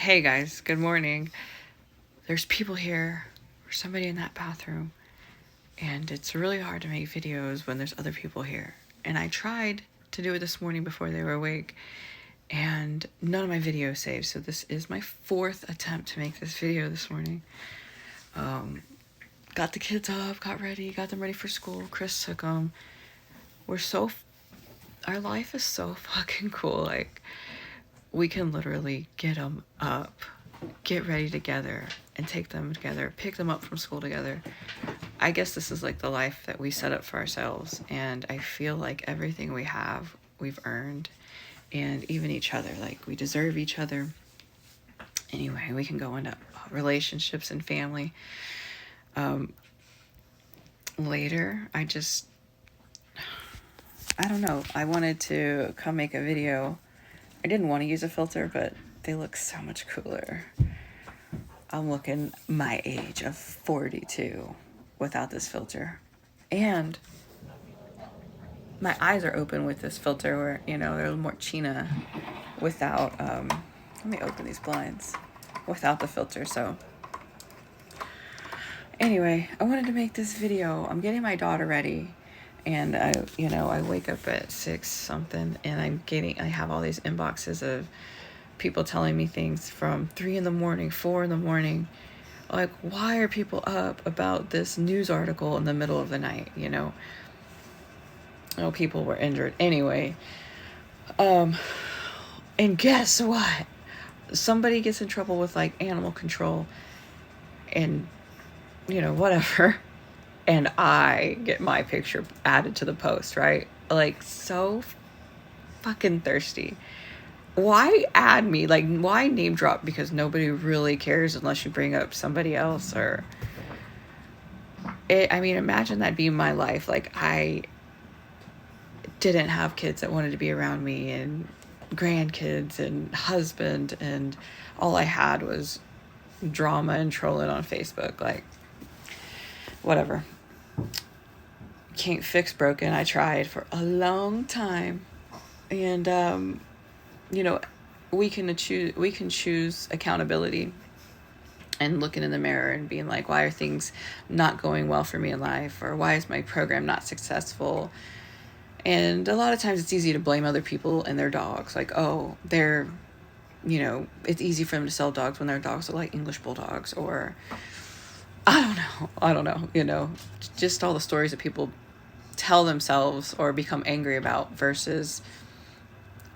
Hey guys, good morning. There's people here, or somebody in that bathroom, and it's really hard to make videos when there's other people here. And I tried to do it this morning before they were awake, and none of my videos saved. So this is my fourth attempt to make this video this morning. Got the kids up, got them ready for school. Chris took them. Our life is so fucking cool. Like, we can literally get them up, get ready together, and take them together, pick them up from school together. I guess this is like the life that we set up for ourselves, and I feel like everything we have, we've earned, and even each other. Like, we deserve each other. Anyway, we can go into relationships and family later. I don't know. I wanted to come make a video. I didn't want to use a filter, but they look so much cooler. I'm looking my age of 42 without this filter. And my eyes are open with this filter where, they're a little more China without, let me open these blinds, without the filter. So anyway, I wanted to make this video. I'm getting my daughter ready. And I wake up at 6 something, and I have all these inboxes of people telling me things from 3 in the morning, 4 in the morning. Like, why are people up about this news article in the middle of the night? People were injured. Anyway, and guess what? Somebody gets in trouble with like animal control and, whatever. And I get my picture added to the post, right? Like, so fucking thirsty. Why add me? Like, why name drop? Because nobody really cares unless you bring up somebody else. Imagine that being my life. Like, I didn't have kids that wanted to be around me, and grandkids and husband, and all I had was drama and trolling on Facebook. Like, whatever. Can't fix broken. I tried for a long time, and we can choose accountability and looking in the mirror and being like, why are things not going well for me in life, or why is my program not successful? And a lot of times it's easy to blame other people and their dogs. Like, oh, they're, it's easy for them to sell dogs when their dogs are like English bulldogs, or I don't know, just all the stories that people tell themselves or become angry about versus,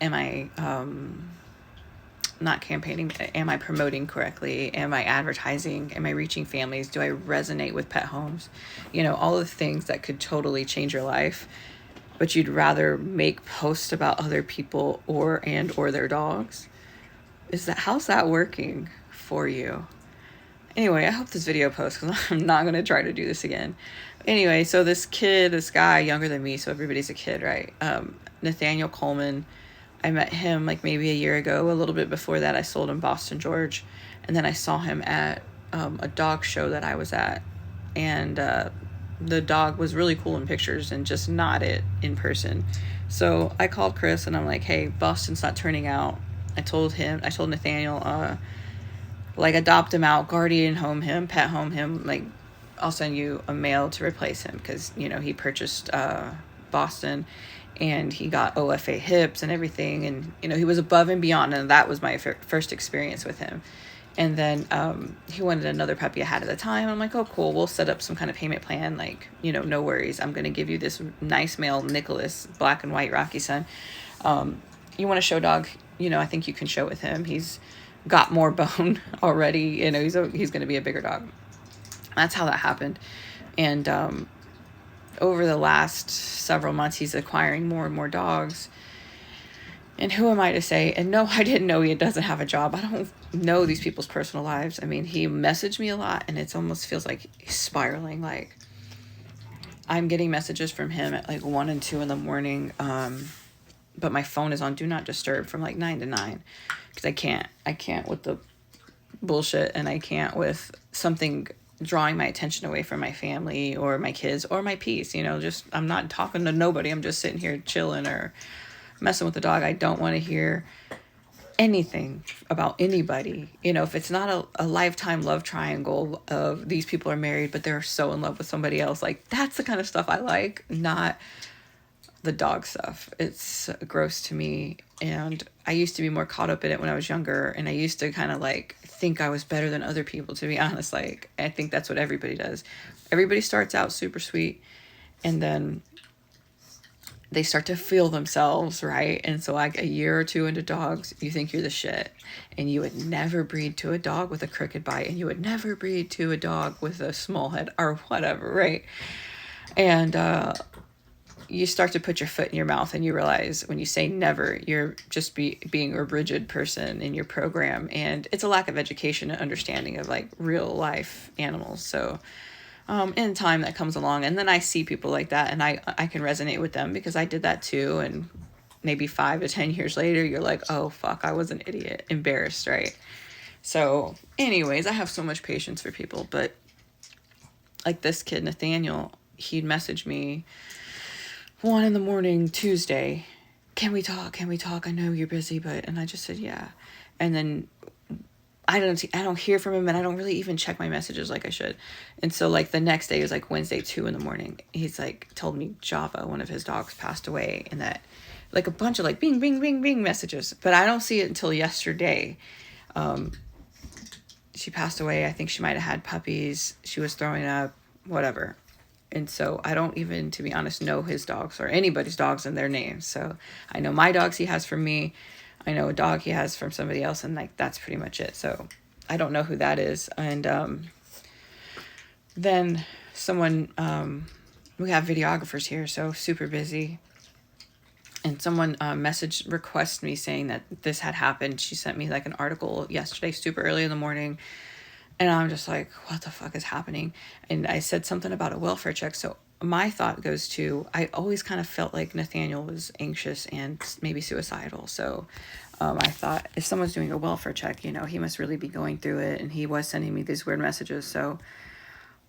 am I not campaigning? Am I promoting correctly? Am I advertising? Am I reaching families? Do I resonate with pet homes? All the things that could totally change your life, but you'd rather make posts about other people or their dogs. How's that working for you? Anyway, I hope this video posts, because I'm not going to try to do this again. Anyway, so this guy, younger than me, so everybody's a kid, right? Nathaniel Coleman, I met him like maybe a year ago. A little bit before that, I sold him Boston George. And then I saw him at a dog show that I was at. And the dog was really cool in pictures and just not it in person. So I called Chris and I'm like, hey, Boston's not turning out. I told Nathaniel, adopt him out, guardian home him, pet home him. Like, I'll send you a mail to replace him, because, he purchased Boston, and he got OFA hips and everything. And, he was above and beyond. And that was my first experience with him. And then he wanted another puppy I had at the time. I'm like, oh, cool. We'll set up some kind of payment plan. Like, no worries. I'm going to give you this nice male, Nicholas, black and white Rocky Sun. You want a show dog? I think you can show with him. He's got more bone already. He's going to be a bigger dog. That's how that happened. And over the last several months, he's acquiring more and more dogs. And who am I to say? And no, I didn't know he doesn't have a job. I don't know these people's personal lives. I mean, he messaged me a lot, and it almost feels like he's spiraling. Like, I'm getting messages from him at like 1 and 2 in the morning. But my phone is on Do Not Disturb from like 9 to 9. Because I can't with the bullshit, and I can't with something drawing my attention away from my family or my kids or my peace. I'm not talking to nobody. I'm just sitting here chilling or messing with the dog. I don't want to hear anything about anybody, you know, if it's not a lifetime love triangle of these people are married, but they're so in love with somebody else, like that's the kind of stuff I like, not the dog stuff. It's gross to me. And I used to be more caught up in it when I was younger. And I used to kind of like think I was better than other people, to be honest. Like, I think that's what everybody does. Everybody starts out super sweet, and then they start to feel themselves, right? And so like a year or two into dogs, you think you're the shit, and you would never breed to a dog with a crooked bite, and you would never breed to a dog with a small head or whatever, right? And you start to put your foot in your mouth, and you realize when you say never, you're just being a rigid person in your program, and it's a lack of education and understanding of like real life animals. So in time that comes along, and then I see people like that, and I can resonate with them because I did that too. And maybe 5 to 10 years later, you're like, oh fuck, I was an idiot, embarrassed, right? So anyways, I have so much patience for people. But like this kid Nathaniel, he'd message me 1 a.m. Tuesday, can we talk, I know you're busy, but, and I just said yeah. And then I don't hear from him, and I don't really even check my messages like I should. And so like the next day, it was like Wednesday, 2 a.m. He's like told me Java, one of his dogs, passed away, and that like a bunch of like bing, bing, bing, bing messages. But I don't see it until yesterday. She passed away. I think she might have had puppies. She was throwing up, whatever. And so I don't even, to be honest, know his dogs or anybody's dogs and their names. So I know my dogs he has from me. I know a dog he has from somebody else, and like that's pretty much it. So I don't know who that is. And then someone, we have videographers here, so super busy. And someone requested me saying that this had happened. She sent me like an article yesterday, super early in the morning. And I'm just like, what the fuck is happening? And I said something about a welfare check. So my thought goes to, I always kind of felt like Nathaniel was anxious and maybe suicidal. So I thought, if someone's doing a welfare check, you know, he must really be going through it. And he was sending me these weird messages. So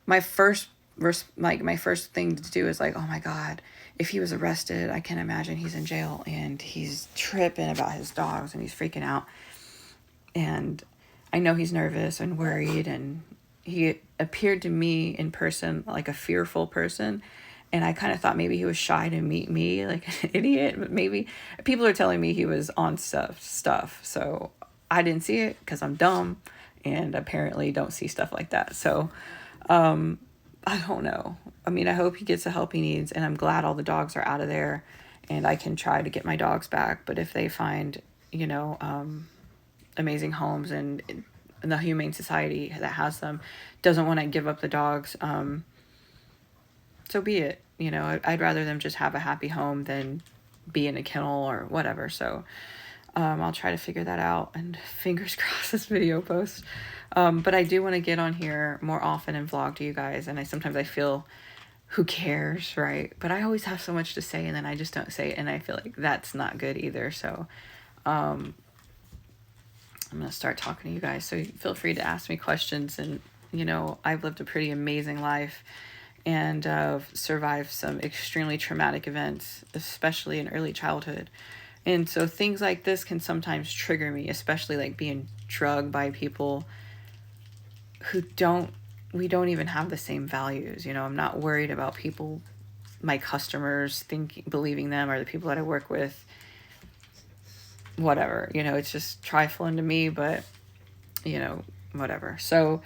my first thing to do is like, oh my God, if he was arrested, I can imagine he's in jail and he's tripping about his dogs and he's freaking out. And I know he's nervous and worried, and he appeared to me in person like a fearful person. And I kind of thought maybe he was shy to meet me like an idiot, but maybe people are telling me he was on stuff. So I didn't see it because I'm dumb and apparently don't see stuff like that. So I don't know. I mean, I hope he gets the help he needs, and I'm glad all the dogs are out of there and I can try to get my dogs back. But if they find, you know, amazing homes and the Humane Society that has them doesn't want to give up the dogs, so be it. You know, I'd rather them just have a happy home than be in a kennel or whatever. So I'll try to figure that out, and fingers crossed this video posts. But I do want to get on here more often and vlog to you guys. And sometimes I feel, who cares, right? But I always have so much to say, and then I just don't say it, and I feel like that's not good either. So I'm going to start talking to you guys. So feel free to ask me questions. And, you know, I've lived a pretty amazing life and survived some extremely traumatic events, especially in early childhood. And so things like this can sometimes trigger me, especially like being drugged by people who we don't even have the same values. You know, I'm not worried about people, my customers, believing them, or the people that I work with, whatever, you know, it's just trifling to me, but you know, whatever. So,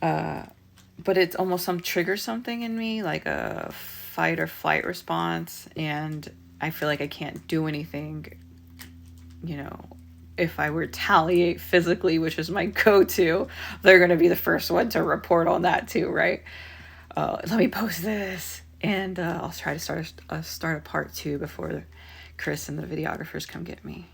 but it's almost triggers something in me, like a fight or flight response. And I feel like I can't do anything, you know, if I retaliate physically, which is my go-to, they're going to be the first one to report on that too, right? Let me post this, and I'll try to start a part 2 before Chris and the videographers come get me.